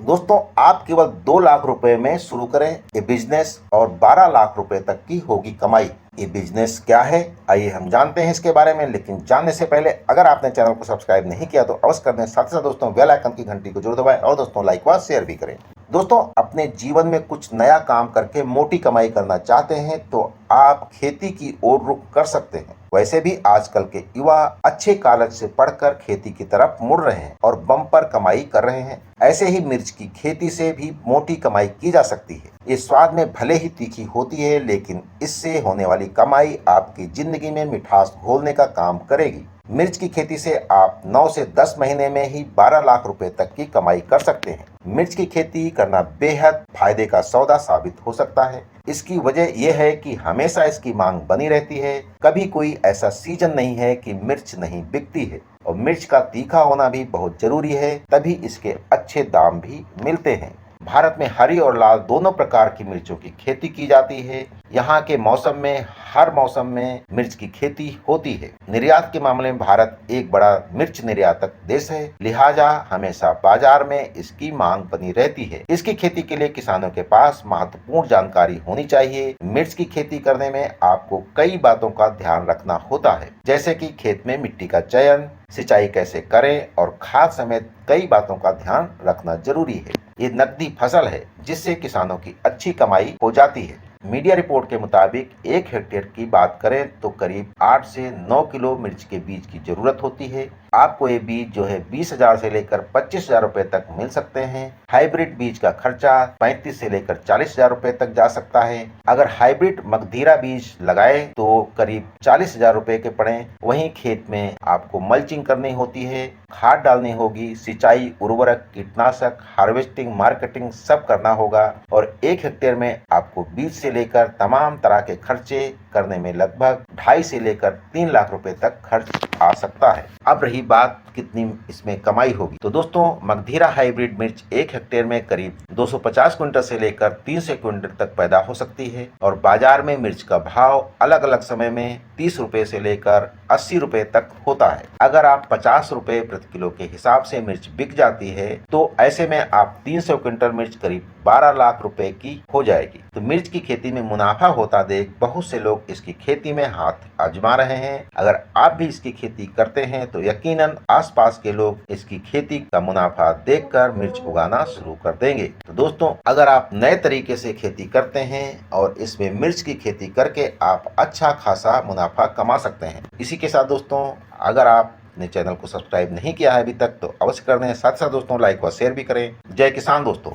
दोस्तों, आप केवल 2 लाख रुपए में शुरू करें ये बिजनेस और 12 लाख रुपए तक की होगी कमाई। ये बिजनेस क्या है, आइए हम जानते हैं इसके बारे में। लेकिन जानने से पहले अगर आपने चैनल को सब्सक्राइब नहीं किया तो अवश्य कर दें। साथ ही साथ दोस्तों बेल आइकन की घंटी को जरूर दबाएं और दोस्तों लाइक व शेयर भी करें। दोस्तों, अपने जीवन में कुछ नया काम करके मोटी कमाई करना चाहते हैं तो आप खेती की ओर रुख कर सकते हैं। वैसे भी आजकल के युवा अच्छे कॉलेज से पढ़कर खेती की तरफ मुड़ रहे हैं और बम्पर कमाई कर रहे हैं। ऐसे ही मिर्च की खेती से भी मोटी कमाई की जा सकती है। ये स्वाद में भले ही तीखी होती है, लेकिन इससे होने वाली कमाई आपकी जिंदगी में मिठास घोलने का काम करेगी। मिर्च की खेती से आप 9 से 10 महीने में ही 12 लाख रुपए तक की कमाई कर सकते हैं। मिर्च की खेती करना बेहद फायदे का सौदा साबित हो सकता है। इसकी वजह यह है कि हमेशा इसकी मांग बनी रहती है। कभी कोई ऐसा सीजन नहीं है कि मिर्च नहीं बिकती है और मिर्च का तीखा होना भी बहुत जरूरी है, तभी इसके अच्छे दाम भी मिलते हैं। भारत में हरी और लाल दोनों प्रकार की मिर्चों की खेती की जाती है। यहाँ के मौसम में हर मौसम में मिर्च की खेती होती है। निर्यात के मामले में भारत एक बड़ा मिर्च निर्यातक देश है, लिहाजा हमेशा बाजार में इसकी मांग बनी रहती है। इसकी खेती के लिए किसानों के पास महत्वपूर्ण जानकारी होनी चाहिए। मिर्च की खेती करने में आपको कई बातों का ध्यान रखना होता है, जैसे कि खेत में मिट्टी का चयन, सिंचाई कैसे करें और खाद समेत कई बातों का ध्यान रखना जरूरी है। ये नकदी फसल है जिससे किसानों की अच्छी कमाई हो जाती है। मीडिया रिपोर्ट के मुताबिक 1 हेक्टेयर की बात करें तो करीब 8 से 9 किलो मिर्च के बीज की जरूरत होती है। आपको ये बीज जो है 20,000 से लेकर 25,000 रुपए तक मिल सकते हैं। हाइब्रिड बीज का खर्चा 35 से लेकर 40,000 रुपए तक जा सकता है। अगर हाइब्रिड मगधीरा बीज लगाए तो करीब 40,000 रुपए के पड़े। वहीं खेत में आपको मल्चिंग करनी होती है, खाद डालनी होगी, सिंचाई, उर्वरक, कीटनाशक, हार्वेस्टिंग, मार्केटिंग सब करना होगा और 1 हेक्टेयर में आपको बीज से लेकर तमाम तरह के खर्चे करने में लगभग 2.5 से लेकर 3 लाख रुपए तक खर्च आ सकता है। अब रही बात कितनी इसमें कमाई होगी, तो दोस्तों मगधीरा हाइब्रिड मिर्च 1 हेक्टेयर में करीब 250 क्विंटल से लेकर 300 क्विंटल तक पैदा हो सकती है और बाजार में मिर्च का भाव अलग अलग समय में 30 रुपए से लेकर 80 रुपए तक होता है। अगर आप 50 रुपए प्रति किलो के हिसाब से मिर्च बिक जाती है तो ऐसे में आप 300 क्विंटल मिर्च करीब 12 लाख रुपए की हो जाएगी। तो मिर्च की खेती में मुनाफा होता देख बहुत से लोग इसकी खेती में हाथ आजमा रहे हैं। अगर आप भी इसकी खेती करते हैं तो यकीनन आसपास के लोग इसकी खेती का मुनाफा देखकर मिर्च उगाना शुरू कर देंगे। तो दोस्तों, अगर आप नए तरीके से खेती करते हैं और इसमें मिर्च की खेती करके आप अच्छा खासा मुनाफा कमा सकते हैं। इसी के साथ दोस्तों, अगर आपने चैनल को सब्सक्राइब नहीं किया है अभी तक तो अवश्य कर दें। साथ साथ दोस्तों लाइक व शेयर भी करें। जय किसान दोस्तों।